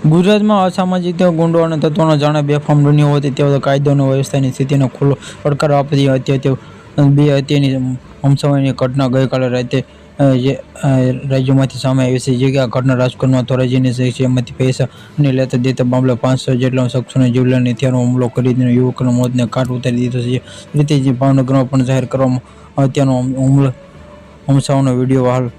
ગુજરાતમાં અસામાજિક ગુંડો અને તત્વોનો જાણે બેફામ બન્યો હોવાથી તેઓ કાયદો અને વ્યવસ્થાની સ્થિતિનો ખુલ્લો પડકાર આપતી અત્યારે બે હત્યાની હમસવાની ઘટના ગઈકાલે રાતે રાજ્યમાંથી સામે આવી છે. જે આ ઘટના રાજકોટમાં ધોરાજીની શખ્સિયતમાંથી પૈસા અને લેતા દેતા મામલે 500 જેટલા શખ્સોને જીવલેણ હથિયારનો હુમલો કરીને યુવકના મોતને ઘાટ ઉતારી દીધો છે. રીતે ભાવનગરમાં પણ જાહેર કરવામાં હત્યાનો હમસાવાનો વિડીયો હાલ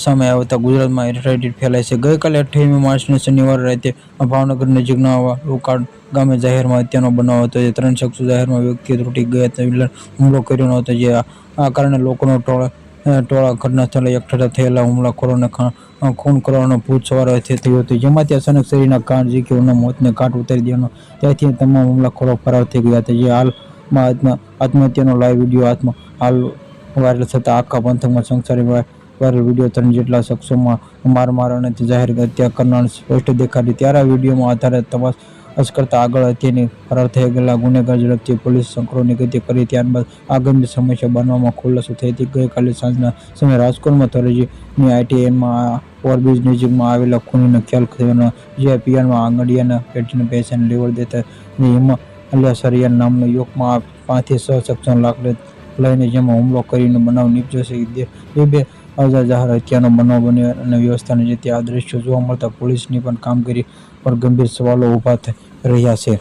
સામે આવતા ગુજરાતમાં રેડિટ ફેલાય છે. ગઈકાલે 28મી માર્ચને શનિવારે રાતે ભાવનગર નજીકના લુકાડ ગામે જાહેરમાં હત્યાનો બનાવ હતો. 3 શખ્સો જાહેરમાં વ્યક્તિઓ તૂટી ગયા હતા હુમલો કર્યો હતો. જે આ કારણે લોકોનો ટોળા ઘટના સ્થળે એકઠા થયેલા હુમલાખોરોને ખૂન કરવાનો ભૂત સવાર થયું હતું, જેમાંથી અચાનક શરીરના કાન ઝીંકીઓના મોતને ઘાટ ઉતારી દેવાનો ત્યાંથી તમામ હુમલાખોરો ફરાર થઈ ગયા હતા. જે હાલમાં આત્મહત્યાનો લાઈવ વિડીયો હાલ વાયરલ થતા આખા પંથકમાં સંસારી વાયરલ વિડીયો 3 જેટલા શખ્સોમાં માર અને જાહેર હત્યા કરનાર સ્પષ્ટ દેખાડી. ત્યારે આ વિડીયોમાં આધારે તપાસ કરતા આગળ હત્યાની ફરાર થઈ ગયેલા ગુનેગાર ઝડપથી પોલીસ સંકરોની ગતિ કરી. ત્યારબાદ આ ગંભીર સમસ્યા બનવામાં ખુલાસો થઈ હતી. ગઈકાલે સાંજના સમયે રાજકોટમાં ધોરાજીની ITNમાં ઓવરબ્રિજ નજીકમાં આવેલા ખૂનીનો ખ્યાલ થયો. જે પિયરમાં આંગળીયાના પેટીને પૈસાની લેવડ દેતા હિમાલય સરિયાન નામના યુવકમાં 5 થી 6 શખ્સોને લાકડી લઈને જેમાં હુમલો કરીને બનાવ નીપજ્યો છે. બે જાહેર હત્યાનો બનાવ બન્યો અને વ્યવસ્થાની રીતે આ દ્રશ્યો જોવા મળતા પોલીસની પણ કામગીરી પર ગંભીર સવાલો ઊભા થઈ રહ્યા છે.